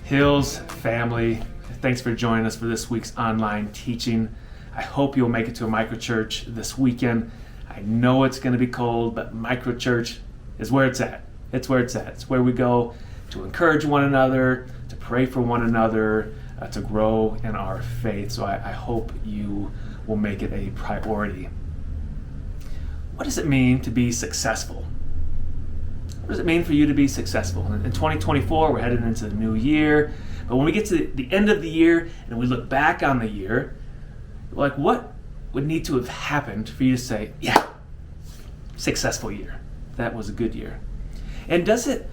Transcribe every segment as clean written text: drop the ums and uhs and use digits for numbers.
Hills family, thanks for joining us for this week's online teaching. I hope you'll make it to a microchurch this weekend. I know it's going to be cold, but microchurch is where it's at. It's where it's at. It's where we go to encourage one another, to pray for one another, to grow in our faith. So I hope you will make it a priority. What does it mean to be successful? What does it mean for you to be successful? In 2024, we're headed into the new year. But when we get to the end of the year and we look back on the year, like what would need to have happened for you to say, yeah, successful year. That was a good year. And does it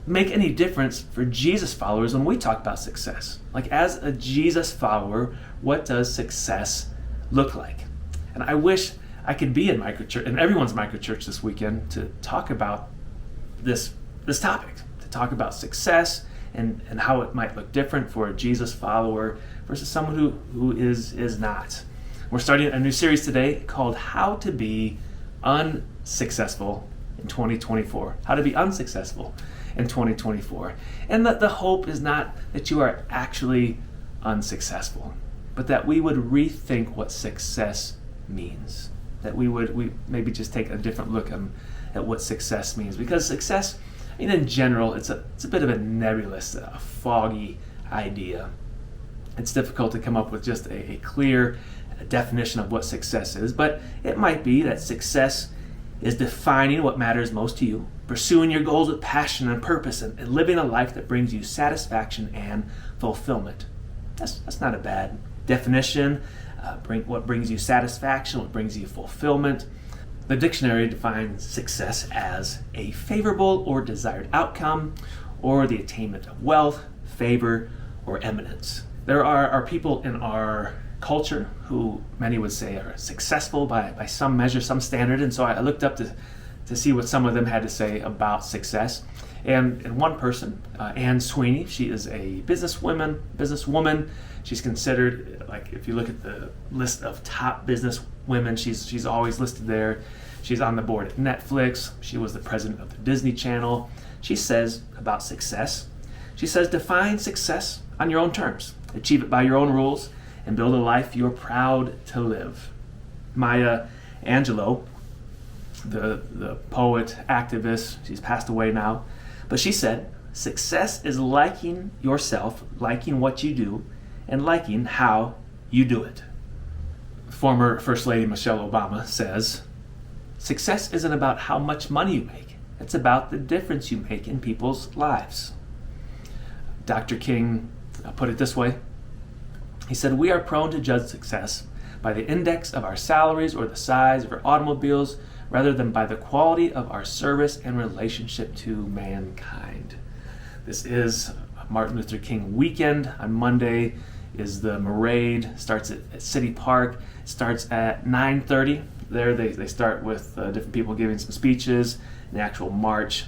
make any difference for Jesus followers when we talk about success? Like as a Jesus follower, what does success look like? And I wish I could be in microchurch, in everyone's microchurch this weekend to talk about this topic, to talk about success and how it might look different for a Jesus follower versus someone who is not. We're starting a new series today called How to Be Unsuccessful in 2024. How to be unsuccessful in 2024. And the hope is not that you are actually unsuccessful, but that we would rethink what success means. That we maybe just take a different look at what success means. Because success, in general, it's a bit of a nebulous, a foggy idea. It's difficult to come up with just a clear definition of what success is, but it might be that success is defining what matters most to you, pursuing your goals with passion and purpose, and living a life that brings you satisfaction and fulfillment. That's not a bad definition. What brings you satisfaction, what brings you fulfillment. The dictionary defines success as a favorable or desired outcome, or the attainment of wealth, favor, or eminence. There are people in our culture who many would say are successful by some measure, some standard, and so I looked up to see what some of them had to say about success. And one person, Anne Sweeney, she is a businesswoman. She's considered, like if you look at the list of top business women, she's always listed there. She's on the board at Netflix. She was the president of the Disney Channel. She says about success, she says, define success on your own terms. Achieve it by your own rules and build a life you're proud to live. Maya Angelou, the poet, activist, she's passed away now, but she said, success is liking yourself, liking what you do, and liking how you do it. Former First Lady Michelle Obama says, success isn't about how much money you make. It's about the difference you make in people's lives. Dr. King put it this way. He said, we are prone to judge success by the index of our salaries or the size of our automobiles rather than by the quality of our service and relationship to mankind. This is Martin Luther King weekend. On Monday is the parade. Starts at City Park. Starts at 9:30. There they start with different people giving some speeches. An actual march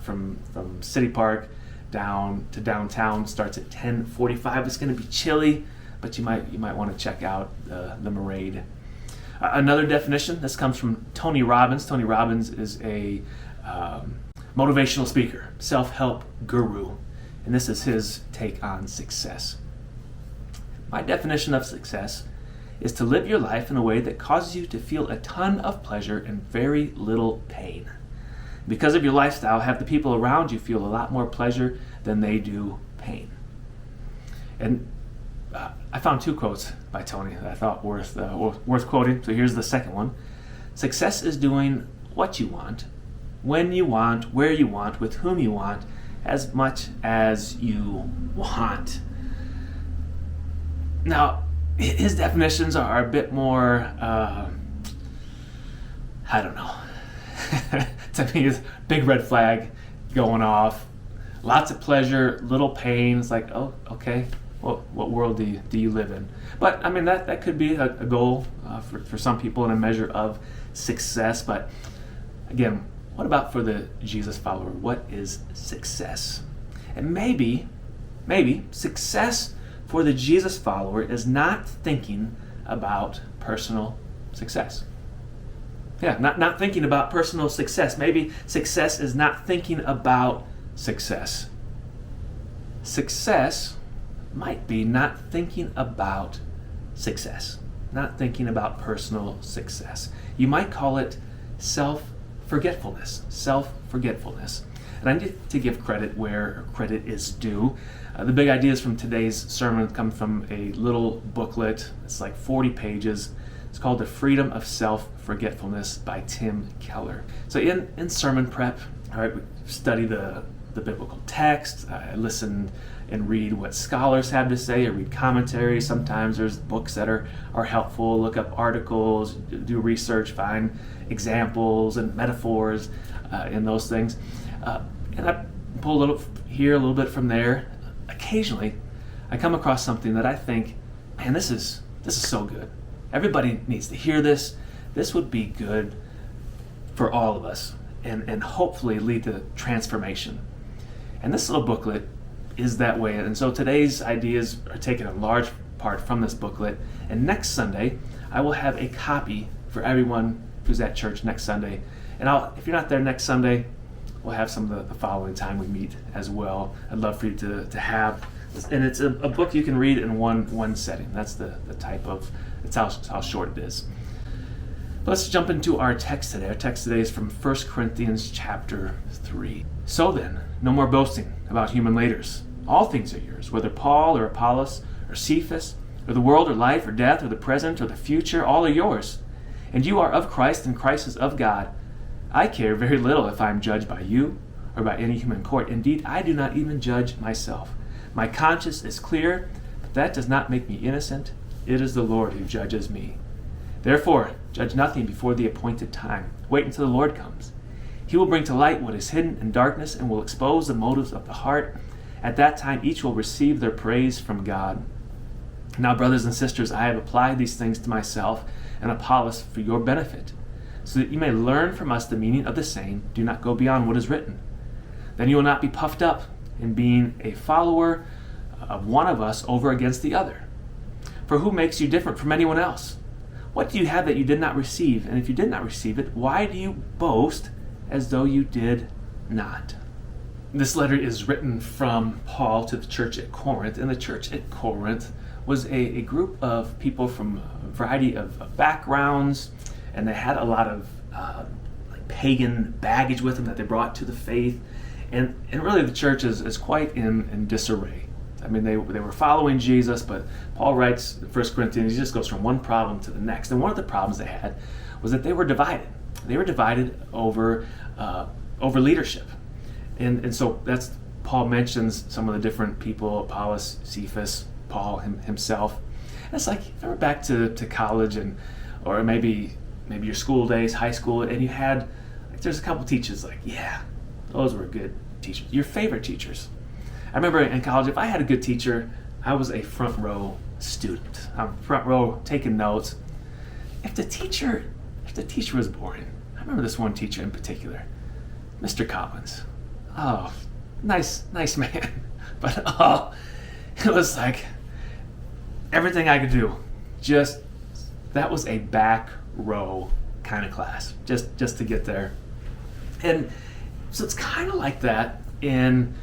from City Park down to downtown starts at 10:45. It's going to be chilly, but you might want to check out the parade. Another definition. This comes from Tony Robbins. Tony Robbins is a motivational speaker, self-help guru, and this is his take on success. My definition of success is to live your life in a way that causes you to feel a ton of pleasure and very little pain. Because of your lifestyle, have the people around you feel a lot more pleasure than they do pain. And I found two quotes by Tony that I thought worth quoting. So here's the second one. Success is doing what you want when you want, where you want, with whom you want, as much as you want. Now, his definitions are a bit more, I don't know. To me, it's a big red flag going off. Lots of pleasure, little pain. It's like, oh, okay. Well, what world do you live in? But I mean, that could be a goal for some people and a measure of success. But again, what about for the Jesus follower? What is success? And maybe success for the Jesus follower is not thinking about personal success. Yeah, not thinking about personal success. Maybe success is not thinking about success. Success might be not thinking about success, not thinking about personal success. You might call it self-forgetfulness. Self-forgetfulness. And I need to give credit where credit is due. The big ideas from today's sermon come from a little booklet. It's like 40 pages. It's called The Freedom of Self-Forgetfulness by Tim Keller. So in sermon prep, all right, we study the biblical text. I listen and read what scholars have to say. I read commentaries. Sometimes there's books that are helpful. Look up articles, do research, find examples and metaphors in those things. And I pull a little here, a little bit from there. Occasionally, I come across something that I think, man, this is so good. Everybody needs to hear this. This would be good for all of us and hopefully lead to transformation. And this little booklet is that way. And so today's ideas are taken in large part from this booklet. And next Sunday, I will have a copy for everyone who's at church next Sunday. And if you're not there next Sunday, we'll have some of the following time we meet as well. I'd love for you to have. And it's a book you can read in one setting. That's the type of, it's how short it is. Let's jump into our text today. Our text today is from 1 Corinthians chapter 3. So then, no more boasting about human leaders. All things are yours, whether Paul or Apollos or Cephas or the world or life or death or the present or the future, all are yours. And you are of Christ and Christ is of God. I care very little if I am judged by you or by any human court. Indeed, I do not even judge myself. My conscience is clear, but that does not make me innocent. It is the Lord who judges me. Therefore, judge nothing before the appointed time. Wait until the Lord comes. He will bring to light what is hidden in darkness and will expose the motives of the heart. At that time, each will receive their praise from God. Now, brothers and sisters, I have applied these things to myself and Apollos for your benefit, so that you may learn from us the meaning of the saying, do not go beyond what is written. Then you will not be puffed up in being a follower of one of us over against the other. For who makes you different from anyone else? What do you have that you did not receive? And if you did not receive it, why do you boast as though you did not? This letter is written from Paul to the church at Corinth, and the church at Corinth was a group of people from a variety of backgrounds, and they had a lot of pagan baggage with them that they brought to the faith, and really the church is quite in disarray. I mean, they were following Jesus, but Paul writes in 1 Corinthians, he just goes from one problem to the next. And one of the problems they had was that they were divided. They were divided over leadership. And so that's, Paul mentions some of the different people, Apollos, Cephas, Paul himself. And it's like, if you were back to college or maybe your school days, high school, and you had, there's a couple teachers like, yeah, those were good teachers. Your favorite teachers. I remember in college, if I had a good teacher, I was a front row student. I'm front row taking notes. If the teacher was boring, I remember this one teacher in particular, Mr. Collins. Oh, nice man. But it was like everything I could do. Just, that was a back row kind of class, just to get there. And so it's kind of like that in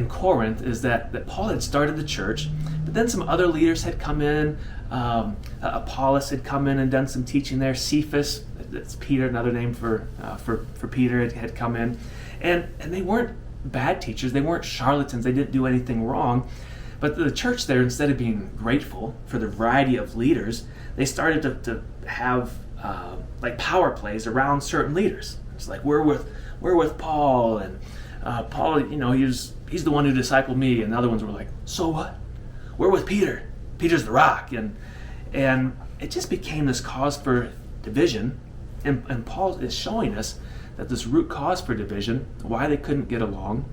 Corinth, is that Paul had started the church, but then some other leaders had come in. Apollos had come in and done some teaching there. Cephas, that's Peter, another name for Peter, had come in. And they weren't bad teachers. They weren't charlatans. They didn't do anything wrong. But the church there, instead of being grateful for the variety of leaders, they started to have like power plays around certain leaders. names. Like we're with Paul, and Paul, he's the one who discipled me, and the other ones were like, so what? We're with Peter. Peter's the rock, and it just became this cause for division. And Paul is showing us that this root cause for division, why they couldn't get along,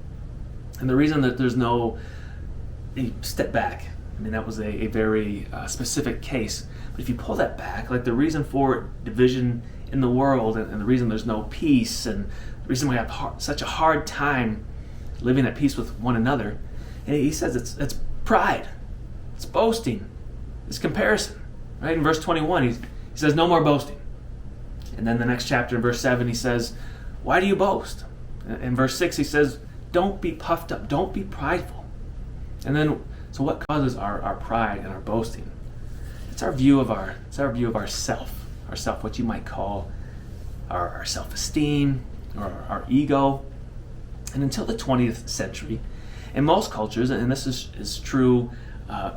and the reason that there's no step back. I mean, that was a very specific case. But if you pull that back, like the reason for division in the world, and the reason there's no peace, and the reason we have such a hard time living at peace with one another, and he says it's pride, it's boasting, it's comparison. Right? In verse 21, he says, no more boasting. And then the next chapter, in verse 7, he says, why do you boast? In verse 6, he says, don't be puffed up, don't be prideful. And then, so what causes our pride and our boasting? It's our view of ourself, what you might call our self-esteem or our ego. And until the 20th century, in most cultures, and this is true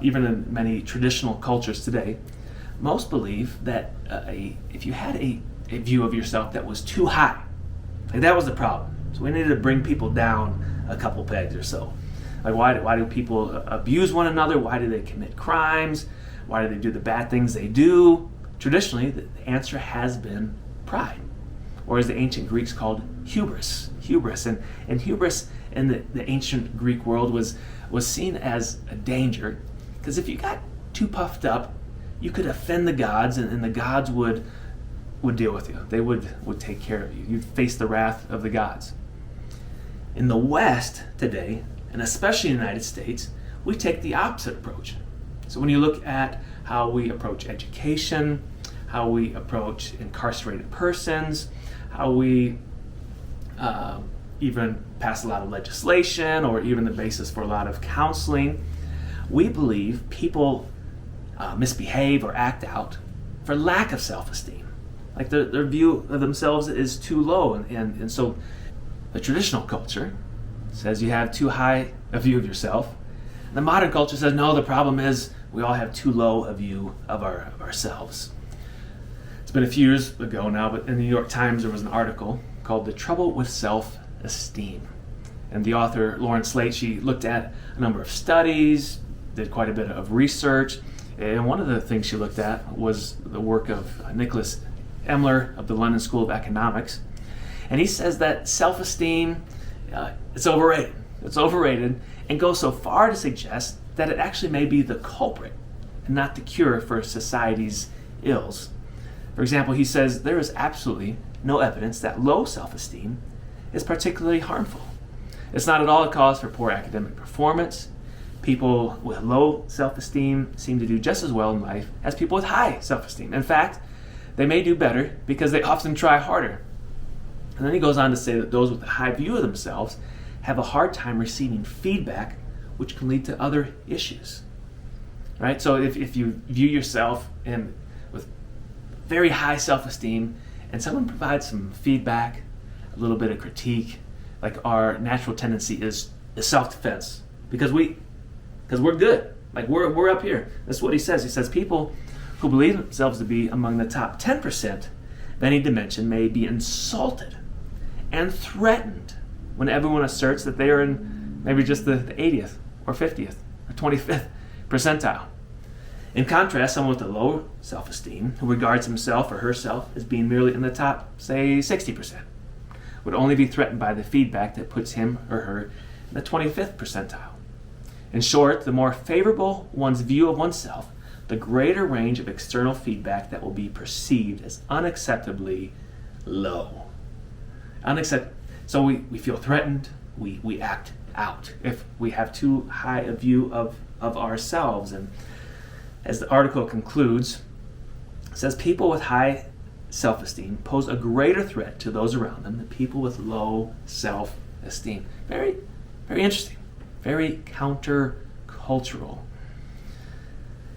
even in many traditional cultures today, most believe that if you had a view of yourself that was too high, like that was the problem. So we needed to bring people down a couple pegs or so. Like why do people abuse one another? Why do they commit crimes? Why do they do the bad things they do? Traditionally, the answer has been pride, or as the ancient Greeks called hubris. And hubris in the ancient Greek world was seen as a danger, because if you got too puffed up, you could offend the gods, and the gods would deal with you. They would take care of you. You'd face the wrath of the gods. In the West today, and especially in the United States, we take the opposite approach. So when you look at how we approach education, how we approach incarcerated persons, how we even pass a lot of legislation, or even the basis for a lot of counseling, we believe people misbehave or act out for lack of self-esteem. Like their view of themselves is too low. And so the traditional culture says you have too high a view of yourself. The modern culture says, no, the problem is we all have too low a view of ourselves. It's been a few years ago now, but in the New York Times there was an article called The Trouble with Self-Esteem. And the author, Lauren Slate, she looked at a number of studies, did quite a bit of research, and one of the things she looked at was the work of Nicholas Emler of the London School of Economics. And he says that self-esteem, it's overrated. It's overrated, and goes so far to suggest that it actually may be the culprit and not the cure for society's ills. For example, he says there is absolutely no evidence that low self-esteem is particularly harmful. It's not at all a cause for poor academic performance. People with low self-esteem seem to do just as well in life as people with high self-esteem. In fact, they may do better because they often try harder. And then he goes on to say that those with a high view of themselves have a hard time receiving feedback, which can lead to other issues. Right? So if you view yourself with very high self-esteem, and someone provides some feedback, a little bit of critique, like our natural tendency is self-defense, because we're good. Like we're up here. That's what he says. He says people who believe themselves to be among the top 10% of any dimension may be insulted and threatened when everyone asserts that they are in maybe just the 80th or 50th or 25th percentile. In contrast, someone with a low self-esteem who regards himself or herself as being merely in the top, say, 60%, would only be threatened by the feedback that puts him or her in the 25th percentile. In short, the more favorable one's view of oneself, the greater range of external feedback that will be perceived as unacceptably low. So we feel threatened, we act out if we have too high a view of ourselves. And as the article concludes, it says people with high self-esteem pose a greater threat to those around them than people with low self-esteem. Very, very interesting. Very counter-cultural.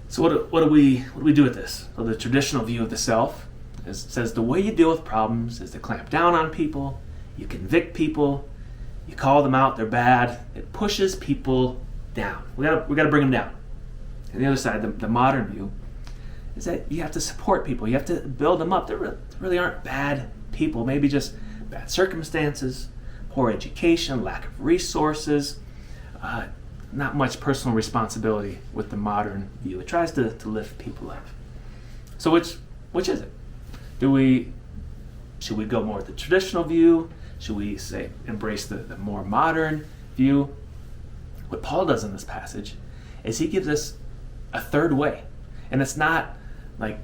So what do we do with this? So the traditional view of the self says the way you deal with problems is to clamp down on people, you convict people, you call them out, they're bad. It pushes people down. We gotta bring them down. And the other side, the modern view, is that you have to support people. You have to build them up. There really aren't bad people, maybe just bad circumstances, poor education, lack of resources, not much personal responsibility with the modern view. It tries to lift people up. So which is it? Should we go more with the traditional view? Should we say embrace the more modern view? What Paul does in this passage is he gives us a third way. And it's not like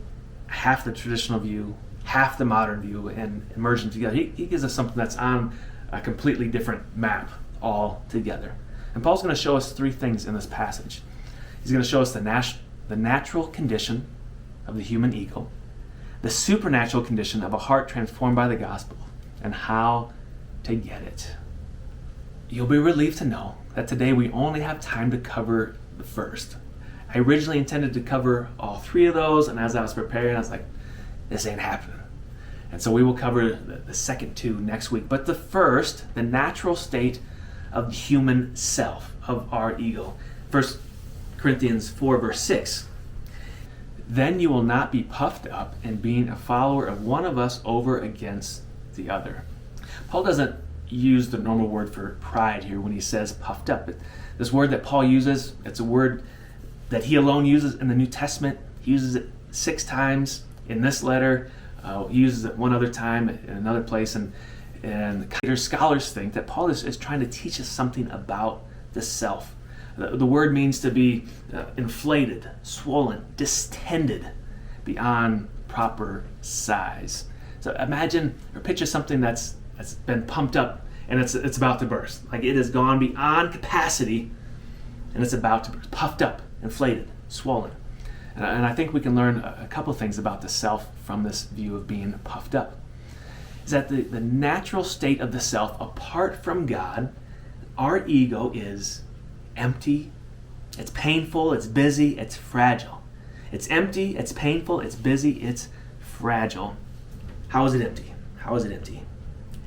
half the traditional view, half the modern view, and merge them together. He gives us something that's on a completely different map altogether. And Paul's going to show us three things in this passage. He's going to show us the natural condition of the human ego, the supernatural condition of a heart transformed by the gospel, and how to get it. You'll be relieved to know that today we only have time to cover the first. I originally intended to cover all three of those, and as I was preparing, I was like, this ain't happening. And so we will cover the second two next week. But the first, the natural state of the human self, of our ego. 1 Corinthians 4, verse 6. Then you will not be puffed up in being a follower of one of us over against the other. Paul doesn't use the normal word for pride here when he says puffed up. This word that Paul uses, it's a word that he alone uses in the New Testament. He uses it 6 times in this letter. He uses it one other time in another place. And scholars think that Paul is trying to teach us something about the self. The word means to be inflated, swollen, distended beyond proper size. So imagine or picture something that's been pumped up and it's about to burst. Like it has gone beyond capacity and it's about to burst. Puffed up, inflated, swollen. And I think we can learn a couple things about the self from this view of being puffed up. Is that the natural state of the self apart from God, our ego is empty, it's painful, it's busy, it's fragile. It's empty, it's painful, it's busy, it's fragile. How is it empty? How is it empty?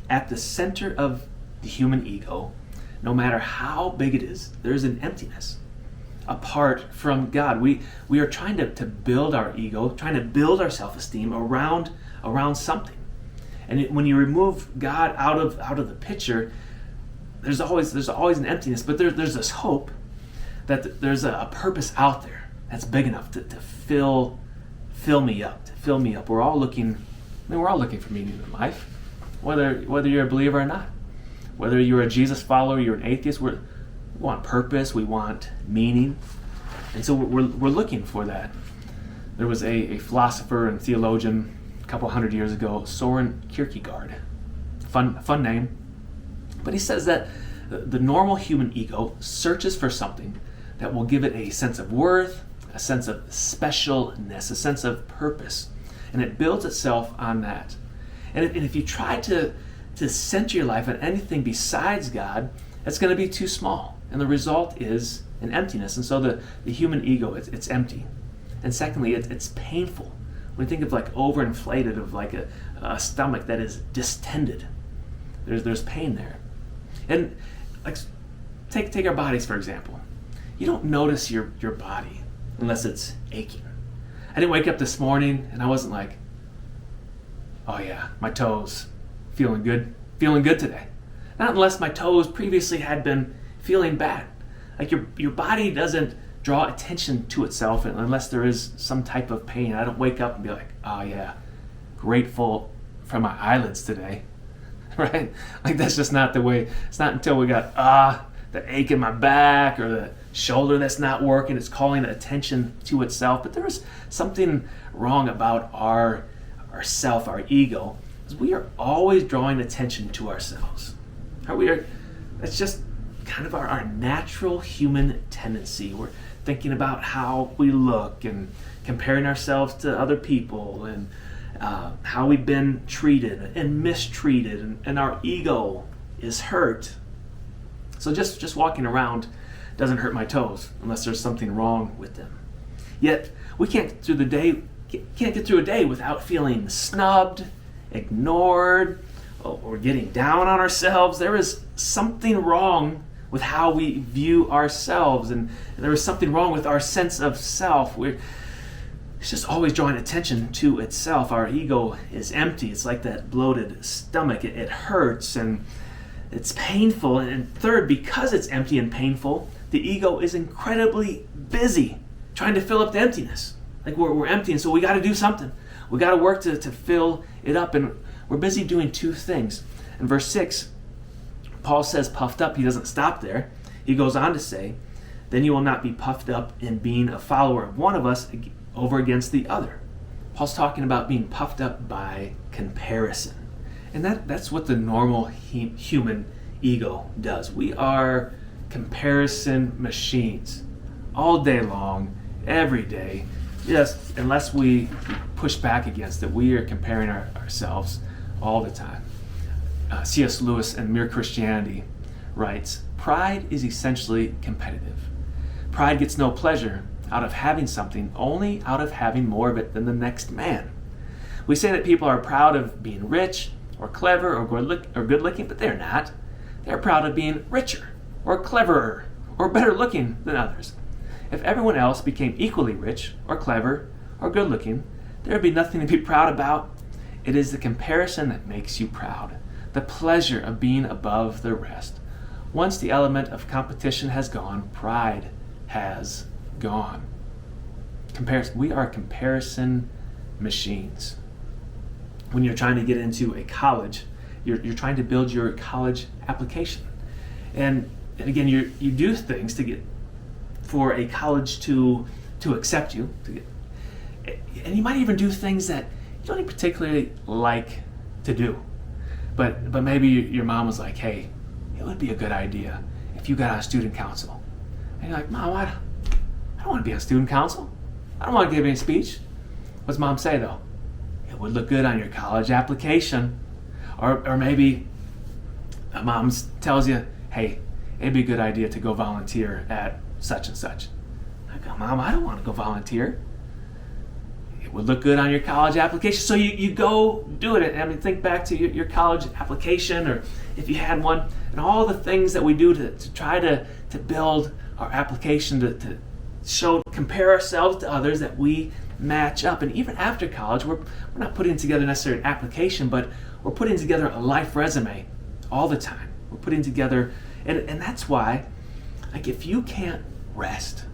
At the center of the human ego, no matter how big it is, there's an emptiness apart from God. We are trying to build our ego, trying to build our self-esteem around something. And when you remove God out of the picture, there's always an emptiness, but there's this hope that there's a purpose out there that's big enough to fill me up, We're all looking for meaning in life, whether you're a believer or not. Whether you're a Jesus follower, you're an atheist, we want purpose, we want meaning. And so we're looking for that. There was a philosopher and theologian a couple hundred years ago, Soren Kierkegaard. Fun name. But he says that the normal human ego searches for something that will give it a sense of worth, a sense of specialness, a sense of purpose. And it builds itself on that. And if you try to center your life on anything besides God, it's going to be too small. And the result is an emptiness. And so the human ego, it's empty. And secondly, it's painful. When you think of like overinflated, of like a stomach that is distended, there's pain there. And like take our bodies for example. You don't notice your body unless it's aching. I didn't wake up this morning and I wasn't like, oh yeah, my toes feeling good today. Not unless my toes previously had been feeling bad. Like your body doesn't draw attention to itself unless there is some type of pain. I don't wake up and be like, oh yeah, grateful for my eyelids today. Right? Like that's just not the way. It's not until we got the ache in my back or the shoulder that's not working, it's calling attention to itself. But there is something wrong about our self, our ego, because we are always drawing attention to ourselves. It's just kind of our natural human tendency. We're thinking about how we look and comparing ourselves to other people and how we've been treated and mistreated, and our ego is hurt. So just walking around doesn't hurt my toes unless there's something wrong with them. Yet we can't get through a day without feeling snubbed, ignored, or getting down on ourselves. There is something wrong with how we view ourselves, and there is something wrong with our sense of self. It's just always drawing attention to itself. Our ego is empty. It's like that bloated stomach. It hurts and it's painful. And third, because it's empty and painful, the ego is incredibly busy trying to fill up the emptiness. Like we're empty, and so we got to do something. We got to work to fill it up, and we're busy doing two things. In verse 6, Paul says puffed up. He doesn't stop there. He goes on to say, then you will not be puffed up in being a follower of one of us over against the other. Paul's talking about being puffed up by comparison. And that's what the normal human ego does. We are comparison machines all day long, every day. Yes, unless we push back against it, we are comparing ourselves all the time. C.S. Lewis in Mere Christianity writes, pride is essentially competitive. Pride gets no pleasure out of having something, only out of having more of it than the next man. We say that people are proud of being rich or clever or good looking, but they're not. They're proud of being richer or cleverer or better looking than others. If everyone else became equally rich or clever or good looking, there would be nothing to be proud about. It is the comparison that makes you proud, the pleasure of being above the rest. Once the element of competition has gone, pride has gone. Comparison. We are comparison machines. When you're trying to get into a college, you're trying to build your college application, and again, you do things to get for a college to accept you, and you might even do things that you don't even particularly like to do, but maybe your mom was like, hey, it would be a good idea if you got on student council. And you're like, Mom, I don't want to be on student council. I don't want to give any speech. What's Mom say though? It would look good on your college application. Or maybe Mom tells you, hey, it'd be a good idea to go volunteer at such and such. I go, Mom, I don't want to go volunteer. It would look good on your college application. So you go do it. I mean, think back to your college application, or if you had one, and all the things that we do to try to build our application to compare ourselves to others, that we match up. And even after college, we're not putting together necessarily an application, but we're putting together a life resume all the time. We're putting together, and that's why, like, if you can't rest,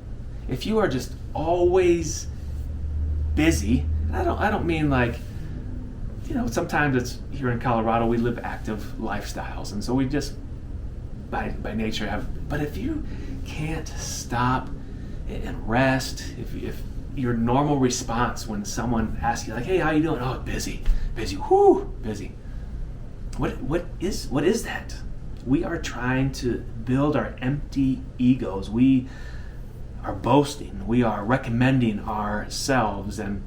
if you are just always busy, and I don't mean like, sometimes it's here in Colorado we live active lifestyles, and so we just by nature have. But if you can't stop and rest, if your normal response when someone asks you like, hey, how you doing? Oh, busy, whoo, busy. What is that? We are trying to build our empty egos. We are boasting. We are recommending ourselves. And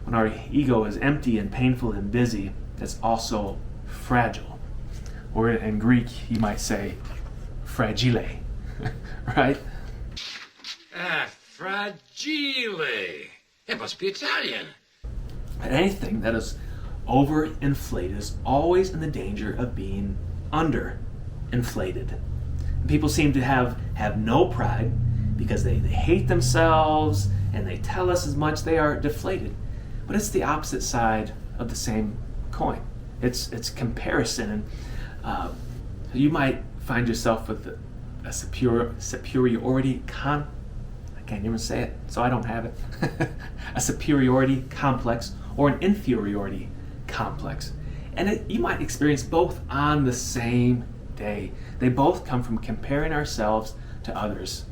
when our ego is empty and painful and busy, it's also fragile. Or in Greek, you might say fragile, right? Fragile. It must be Italian. Anything that is overinflated is always in the danger of being underinflated. People seem to have no pride because they hate themselves, and they tell us as much they are deflated. But it's the opposite side of the same coin. It's comparison. And you might find yourself with a superiority I can't even say it, so I don't have it. A superiority complex or an inferiority complex. And you might experience both on the same day. They both come from comparing ourselves to others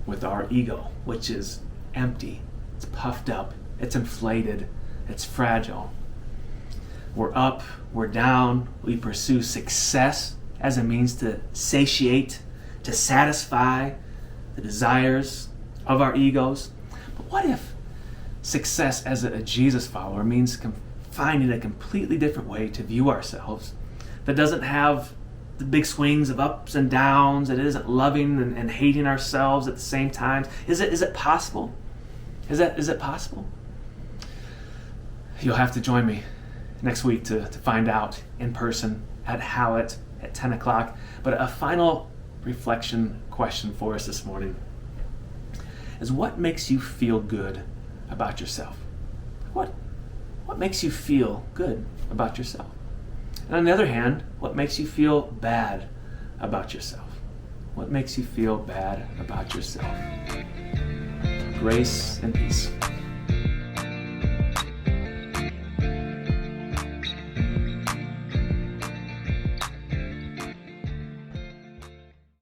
with our ego, which is empty, it's puffed up, it's inflated, it's fragile. We're up, we're down, we pursue success as a means to satiate, to satisfy the desires of our egos. But what if success as a Jesus follower means finding a completely different way to view ourselves that doesn't have the big swings of ups and downs, that isn't loving and hating ourselves at the same time? Is it possible? Is it possible? You'll have to join me next week to find out in person at Hallett at 10 o'clock. But a final reflection question for us this morning is, what makes you feel good about yourself? what makes you feel good about yourself? And on the other hand, what makes you feel bad about yourself? What makes you feel bad about yourself? Grace and peace.